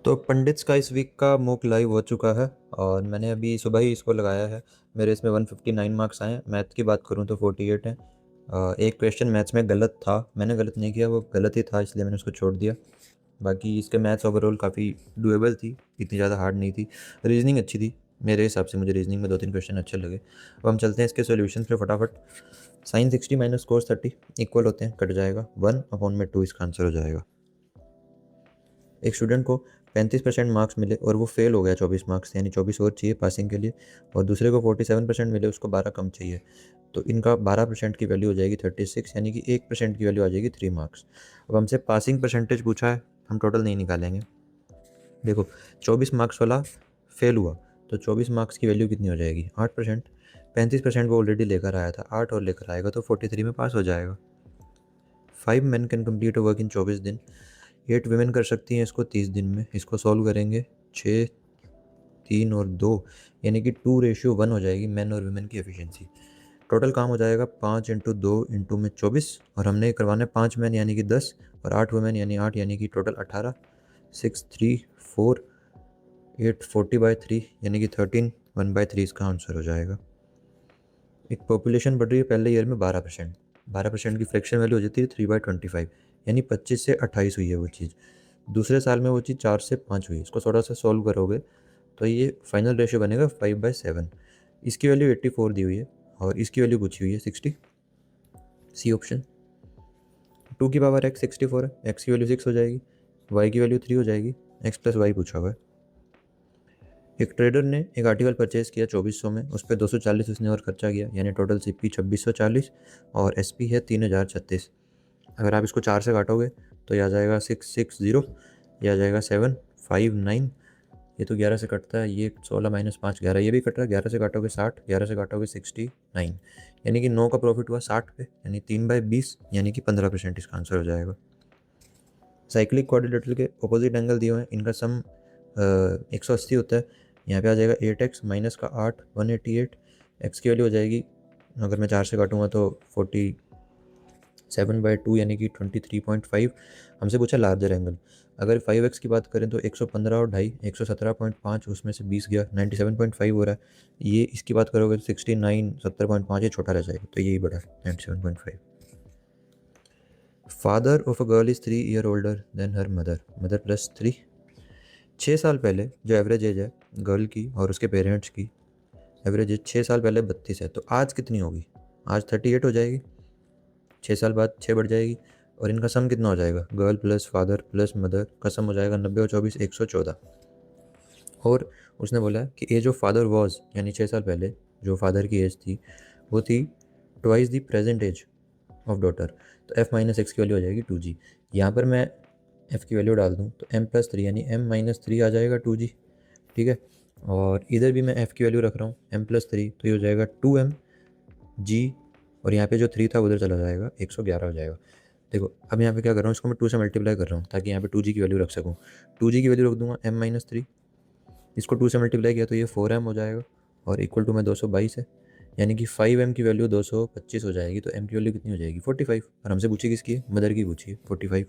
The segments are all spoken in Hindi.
तो पंडित्स का इस वीक का मूक लाइव हो चुका है और मैंने अभी सुबह ही इसको लगाया है। मेरे इसमें 159 मार्क्स आए हैं। मैथ की बात करूँ तो 48 हैं। एक क्वेश्चन मैथ्स में गलत था, मैंने गलत नहीं किया, वो गलत ही था इसलिए मैंने उसको छोड़ दिया। बाकी इसके मैथ्स ओवरऑल काफ़ी डुएबल थी, इतनी ज़्यादा हार्ड नहीं थी। रीजनिंग अच्छी थी मेरे हिसाब से, मुझे रीजनिंग में 2-3 क्वेश्चन अच्छे लगे। अब हम चलते हैं इसके सॉल्यूशन पे फटाफट। साइन 60 माइनस कोस 30 इक्वल होते हैं, कट जाएगा 1/2 इसका आंसर हो जाएगा। एक स्टूडेंट को 35% मार्क्स मिले और वो फेल हो गया 24 मार्क्स, यानी 24 और चाहिए पासिंग के लिए, और दूसरे को 47% मिले, उसको 12 कम चाहिए। तो इनका 12% की वैल्यू हो जाएगी 36, यानी कि 1% की वैल्यू आ जाएगी 3 मार्क्स। अब हमसे पासिंग परसेंटेज पूछा है, हम टोटल नहीं निकालेंगे। देखो 24 मार्क्स वाला फेल हुआ तो 24 मार्क्स की वैल्यू कितनी हो जाएगी, 8%। 35% वो ऑलरेडी लेकर आया था, 8 और लेकर आएगा तो 43 में पास हो जाएगा। 5 men can complete work in 24 दिन। 8 वीमेन कर सकती हैं इसको 30 दिन में। इसको सॉल्व करेंगे, 6, 3 और 2, यानी कि 2:1 हो जाएगी मैन और वीमेन की एफिशिएंसी। टोटल काम हो जाएगा 5 इंटू 2 इंटू में 24, और हमने करवाना है 5 मैन यानी कि 10 और 8 वुमेन यानी 8, यानी कि टोटल 18। 6, 3, 4, 8, 40/3 यानी कि 13, 1/3 इसका आंसर हो जाएगा। एक पॉपुलेशन बढ़ रही है पहले ईयर में 12%। 12% की फ्रैक्शन वैल्यू हो जाती है 3/25, यानी 25 से 28 हुई है वो चीज़। दूसरे साल में वो चीज़ 4 से 5 हुई है। इसको थोड़ा सा सॉल्व करोगे तो ये फाइनल रेशियो बनेगा 5/7। इसकी वैल्यू 84 दी हुई है और इसकी वैल्यू पूछी हुई है 60। C option. 2 की पावर x 64 है, x की वैल्यू 6 हो जाएगी, y की वैल्यू 3 हो जाएगी, x प्लस वाई पूछा हुआ है। एक ट्रेडर ने एक आर्टिकल परचेज किया 2400 में, उस पर 240 उसने और खर्चा किया, यानी टोटल सीपी 2640 और एसपी है 3036। अगर आप इसको 4 से काटोगे तो यह आ जाएगा 660, यह आ जाएगा 759। ये तो 11 से कटता है, ये 16 माइनस 5 11, ये भी कट रहा है। 11 से काटोगे 60, 11 से काटोगे 69, यानी कि 9 का प्रॉफिट हुआ 60 पे, यानी 3/20, यानी कि 15% इसका आंसर हो जाएगा। साइक्लिक क्वाड्रिलेटरल के अपोजिट एंगल दिए हुए हैं, इनका सम 180 होता है। यहाँ पे आ जाएगा 8x माइनस का 8, 188। एक्स की वैल्यू हो जाएगी, अगर मैं 4 से काटूंगा तो 47/2, यानी कि 23.5। हमसे पूछा लार्जर एंगल। अगर 5x की बात करें तो 115 और 2.5, 117.5, उसमें से 20 गया, 97.5 हो रहा है। ये इसकी बात करोगे तो 69, 70.5, ये छोटा रह जाएगा, तो यही बड़ा है 97.5। Father of a girl is 3 year older than her mother, mother plus 3। 6 साल पहले जो एवरेज एज है गर्ल की और उसके पेरेंट्स की, एवरेज एज 6 साल पहले 32 है, तो आज कितनी होगी? आज 38 हो जाएगी। 6 साल बाद 6 बढ़ जाएगी, और इनका सम कितना हो जाएगा? Girl plus father plus mother का सम हो जाएगा 90 और 24, 114। और उसने बोला कि एज ऑफ फादर वॉज, यानी 6 साल पहले जो फादर की एज थी वो थी twice the present age of daughter. तो f माइनस एक्स की वैल्यू हो जाएगी 2g। यहाँ पर मैं f की वैल्यू डाल दूँ तो m+3, यानी m-3 आ जाएगा 2g। ठीक है, और इधर भी मैं f की वैल्यू रख रहा हूँ m+3, तो ये हो जाएगा 2mg, और यहाँ पे जो 3 था उधर चला जाएगा, 111 हो जाएगा। देखो अब यहाँ पे क्या कर रहा हूँ, इसको मैं 2 से मल्टीप्लाई कर रहा हूँ ताकि यहाँ पे 2g की वैल्यू रख सकूँ। 2g की वैल्यू रख दूंगा m-3, इसको 2 से मल्टीप्लाई किया तो ये 4m हो जाएगा, और इक्वल टू में 222 है, यानी कि 5m की वैल्यू 225 हो जाएगी। तो m की वैल्यू कितनी हो जाएगी? 45। और हमसे पूछी किसकी है? मदर की पूछी है, 45।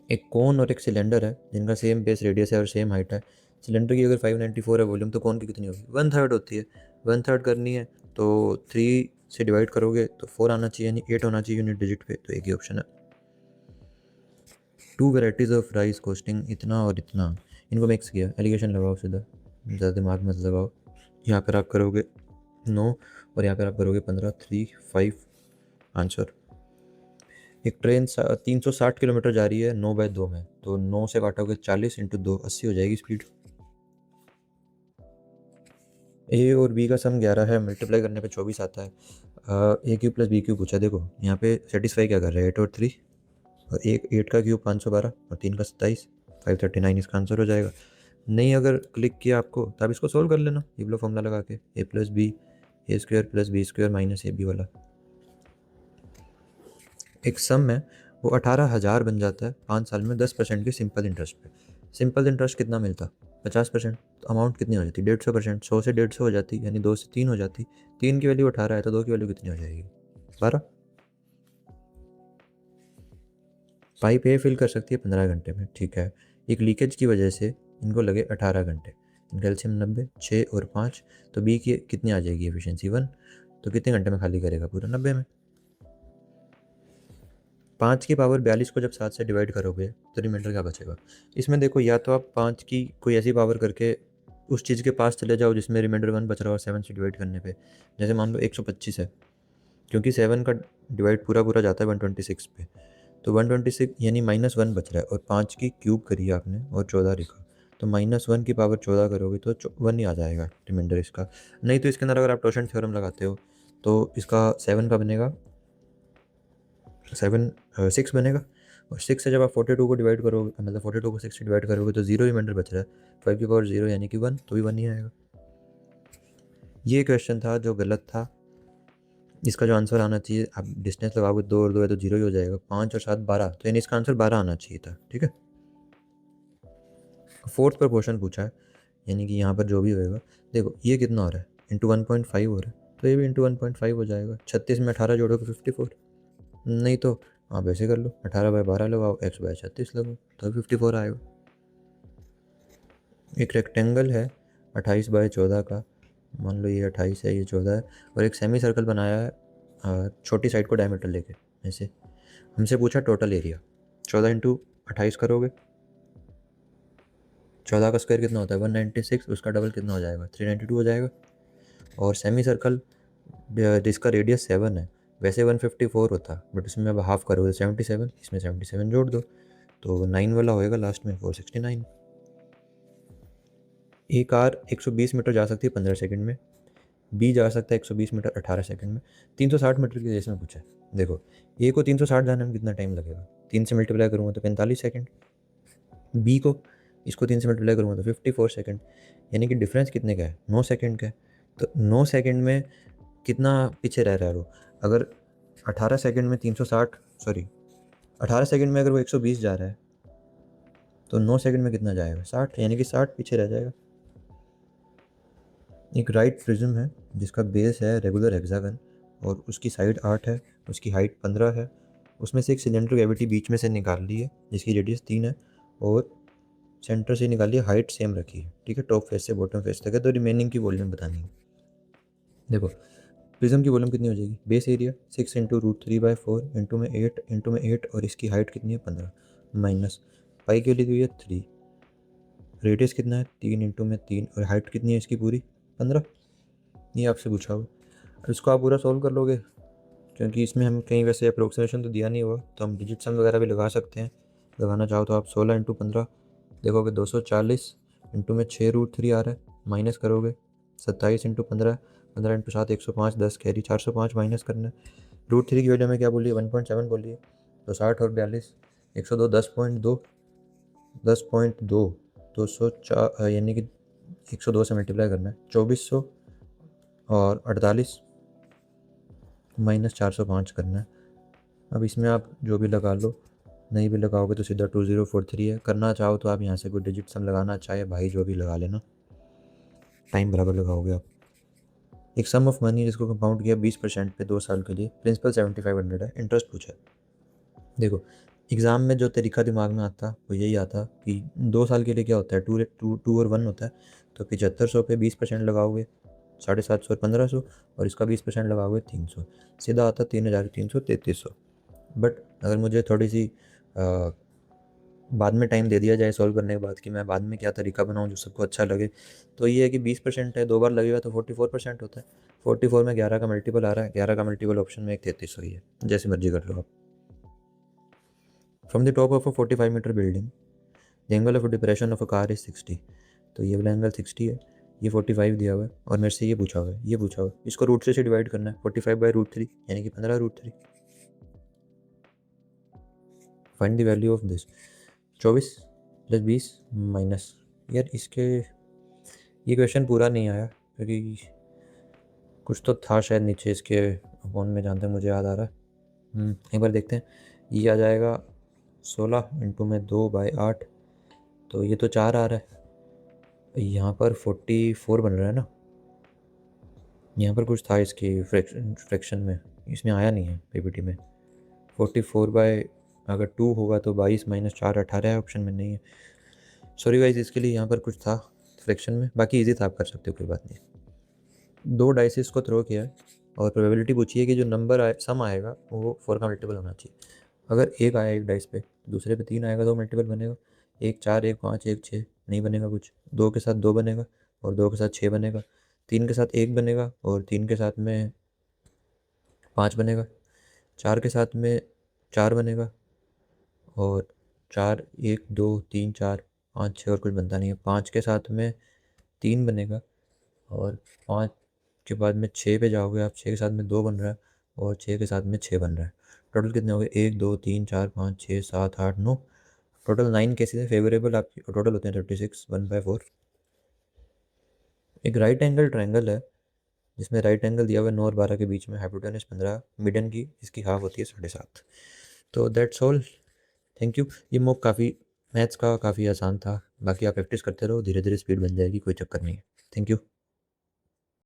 एक कोन और एक सिलेंडर है जिनका सेम बेस रेडियस है और सेम हाइट है। सिलेंडर की अगर 594 है वॉल्यूम, तो कोन की कितनी होगी? 1/3 होती है। 1/3 करनी है तो 3 से डिवाइड करोगे तो 4 आना चाहिए, यानी 8 होना चाहिए यूनिट डिजिट पे, तो एक ही ऑप्शन है। 2 वेराइटीज़ ऑफ राइस कॉस्टिंग इतना और इतना, इनको मिक्स किया, एलिगेशन लगाओ सीधा, ज़्यादा दिमाग मत लगाओ। यहाँ पर आप करोगे 9 और यहाँ पर आप करोगे 15, 3, 5 आंसर। एक ट्रेन 360 किलोमीटर जा रही है 9/2 में, तो 9 से काटोगे 40 इंटू 2, 80 हो जाएगी स्पीड। ए और बी का सम 11 है, मल्टीप्लाई करने पे 24 आता है। ए क्यूब प्लस बी क्यूब पूछा। देखो यहाँ पे सेटिस्फाई क्या कर रहे हैं, 8 और 3, और एक 8 का क्यूब 512 और 3 का 27, 539 इसका आंसर हो जाएगा। नहीं अगर क्लिक किया आपको तो आप इसको सोल्व कर लेना ये वाला फॉर्मूला लगा के, A plus B A square plus B square minus A B वाला। एक सम है वो 18,000 बन जाता है 5 साल में 10% के सिंपल इंटरेस्ट पे। सिंपल इंटरेस्ट कितना मिलता? 50%। तो अमाउंट कितनी हो जाती? 150%। 100 से 150 हो जाती, यानी 2 से 3 हो जाती। 3 की वैल्यू 18 है तो 2 की वैल्यू कितनी हो जाएगी? 12। पाइप ए फिल कर सकती है 15 घंटे में, ठीक है। एक लीकेज की वजह से इनको लगे 18 घंटे। कैल्शियम 90, 6 और 5, तो बी की कितनी आ जाएगी एफिशिएंसी 1, तो कितने घंटे में खाली करेगा पूरा 90 में। 5 की पावर 42 को जब 7 से डिवाइड करोगे तो रिमाइंडर क्या बचेगा। इसमें देखो, या तो आप 5 की कोई ऐसी पावर करके उस चीज़ के पास चले जाओ जिसमें रिमाइंडर 1 बच रहा हो 7 से डिवाइड करने पे। जैसे मान लो 125 है, क्योंकि 7 का डिवाइड पूरा पूरा जाता है 126 पे, तो 126 यानी -1 बच रहा है, और 5 की क्यूब करी आपने और 14 लिखा, तो -1 की पावर 14 करोगे तो 1 ही आ जाएगा रिमाइंडर इसका। नहीं तो इसके अंदर अगर आप टोशन थ्योरम लगाते हो तो इसका 7 का बनेगा, 6 बनेगा, और 6 से जब आप 42 को डिवाइड करोगे, मतलब 42 को 6 से डिवाइड करोगे तो 0 रिमाइंडर बच रहा है, 5 की पावर 0 यानी कि 1, तो भी 1 ही आएगा। ये क्वेश्चन था जो गलत था। इसका जो आंसर आना चाहिए, आप डिस्टेंस लगाओगे 2 और 2 है तो 0 ही हो जाएगा, 5 और 7 12, तो यानी इसका आंसर 12 आना चाहिए था, ठीक है। फोर्थ पर क्वेश्चन पूछा है, यानी कि यहाँ पर जो भी होएगा, देखो ये कितना हो रहा है, इंटू 1.5 हो रहा है, तो ये भी इंटू 1.5 हो जाएगा। 36 में 18 जोड़ोगे 54, नहीं तो आप ऐसे कर लो, 18/12 लगाओ, x/36 लगाओ, तो 54 आएगा। एक रेक्टेंगल है 28/14 का, मान लो ये 28 है, ये 14 है, और एक सेमी सर्कल बनाया है छोटी साइड को डायमीटर लेके ऐसे। हमसे पूछा टोटल एरिया, 14 इंटू 28 करोगे, 14 का स्क्वायर कितना होता है 196, उसका डबल कितना हो जाएगा 392 हो जाएगा। और सेमी सर्कल जिसका रेडियस 7 है, वैसे 154 होता, बट इसमें अब हाफ करोगे 77, इसमें 77 जोड़ दो, तो 9 वाला होएगा लास्ट में 469। ए कार 120 मीटर जा सकती है 15 सेकंड में, बी जा सकता है 120 मीटर 18 सेकंड में, 360 मीटर की रेस में पूछा है। देखो, ए को 360 जाने में कितना टाइम लगेगा, 3 से मल्टीप्लाई करूँगा तो 45 सेकंड, बी को इसको 3 से मल्टीप्लाई करूँगा तो 54 सेकंड, यानी कि डिफरेंस कितने का है 9 सेकंड का है। तो 9 सेकंड में कितना पीछे रह रहा है वो। अगर 18 सेकंड में 360, सॉरी 18 सेकंड में अगर वो 120 जा रहा है तो 9 सेकंड में कितना जाएगा 60, यानी कि 60 पीछे रह जाएगा। एक राइट प्रिज्म है जिसका बेस है रेगुलर हेक्सागन और उसकी साइड 8 है, उसकी हाइट 15 है, उसमें से एक सिलेंडर कैविटी बीच में से निकाल ली है जिसकी रेडियस 3 है, और सेंटर से निकाली है, हाइट सेम रखी है, ठीक है, टॉप फेस से बॉटम फेस तक है, तो रिमेनिंग की वॉल्यूम बतानी है। देखो, प्रिज्म की वॉल्यूम कितनी हो जाएगी, बेस एरिया 6 इंटू √3/4 इंटू में 8 इंटू में 8, और इसकी हाइट कितनी है 15, माइनस पाई के लिए हुई है 3, रेडियस कितना है 3 इंटू में 3, और हाइट कितनी है इसकी पूरी 15। ये आपसे पूछा हुआ, इसको आप पूरा सॉल्व कर लोगे, क्योंकि इसमें हम कहीं वैसे अप्रोक्सीमेशन तो दिया नहीं हुआ, तो हम डिजिट सम वगैरह भी लगा सकते हैं। लगाना चाहो तो आप 16 इंटू 15 देखोगे 240, इंटू में 6√3 आ रहा है, माइनस करोगे 27 इंटू 15, 15 इंटू 7 105, 10 कैरी 405 माइनस करना है। √3 की वजह में क्या बोलिए 1.7 बोलिए, तो 60 और 42 102, 10.2, 10.2, 204, यानी कि 102 से मल्टीप्लाई करना है, 2400 और 48 माइनस 405 करना है। अब इसमें आप जो भी लगा लो, नहीं भी लगाओगे तो सीधा 2043 है। करना चाहो तो आप यहाँ से कोई डिजिट सम लगाना चाहे भाई जो भी लगा लेना, टाइम बराबर लगाओगे आप। एक सम ऑफ मनी जिसको कंपाउंड किया 20% पे 2 साल के लिए, प्रिंसिपल 7500 है, इंटरेस्ट पूछा है। देखो, एग्ज़ाम में जो तरीका दिमाग में आता वो यही आता कि 2 साल के लिए क्या होता है, टू और 1 होता है, तो 7500 पे 20% लगाओगे 750 और 1500, और इसका 20% लगाओगे 300, सीधा आता 3300 3300। बट अगर मुझे थोड़ी सी बाद में टाइम दे दिया जाए सॉल्व करने के बाद कि मैं बाद में क्या तरीका बनाऊं जो सबको अच्छा लगे, तो ये है कि 20% है, 2 बार लगेगा तो 44% होता है। 44 में 11 का मल्टीपल आ रहा है, 11 का मल्टीपल ऑप्शन में एक 3300 ही है, जैसे मर्जी कर लो आप। From the top of a 45 metre building the angle of depression of a car is 60, तो ये वाला एंगल 60 है, ये 45 दिया हुआ है, और मेरे से ये पूछा हुआ है, ये पूछा हुआ है, इसको √3 से डिवाइड करना है, 45/√3 यानी कि 15√3। Find the value of this, 24 + 20 minus, यार इसके ये क्वेश्चन पूरा नहीं आया क्योंकि कुछ तो था शायद नीचे इसके अकाउंट में, जहाँ तक मुझे याद आ रहा है। एक बार देखते हैं, ये आ जाएगा 16 इंटू में 2/8, तो ये तो 4 आ रहा है, यहाँ पर 44 बन रहा है ना, यहाँ पर कुछ था इसकी फ्रैक्शन में, इसमें आया नहीं है पीपीटी में। 44/8 अगर 2 होगा तो 22 माइनस 4 18 है, ऑप्शन में नहीं है। सॉरी गाइस, इसके लिए यहाँ पर कुछ था फ्रैक्शन में, बाकी इजी था, आप कर सकते हो, कोई बात नहीं। 2 डाइसेस को थ्रो किया है और प्रोबेबिलिटी पूछी है कि जो नंबर सम आएगा वो 4 का मल्टीपल होना चाहिए। अगर 1 आया एक डाइस पे, दूसरे पे 3 आएगा तो मल्टीपल बनेगा। 1 4 1 5 1 6 नहीं बनेगा कुछ। 2 के साथ 2 बनेगा और 2 के साथ 6 बनेगा। 3 के साथ 1 बनेगा और 3 के साथ में 5 बनेगा। 4 के साथ में 4 बनेगा और 4 1 2 3 4 5 6 और कुछ बनता नहीं है। 5 के साथ में 3 बनेगा और 5 के बाद में 6 पे जाओगे आप, 6 के साथ में 2 बन रहा है और 6 के साथ में 6 बन रहा है। टोटल कितने हो गए? 1 2 3 4 5 6 7 8 9, टोटल 9 केसेस है फेवरेबल आपकी, टोटल होते हैं 36 1/4। एक राइट एंगल ट्रायंगल है जिसमें राइट एंगल दिया हुआ है 9 और 12 के बीच में, हाइपोटेनस 15, मिडन की इसकी हाफ होती है 7.5। तो दैट्स ऑल, थैंक यू। ये मॉक काफ़ी मैथ्स का काफ़ी आसान था, बाकी आप प्रैक्टिस करते रहो, धीरे धीरे स्पीड बन जाएगी, कोई चक्कर नहीं है। Thank you.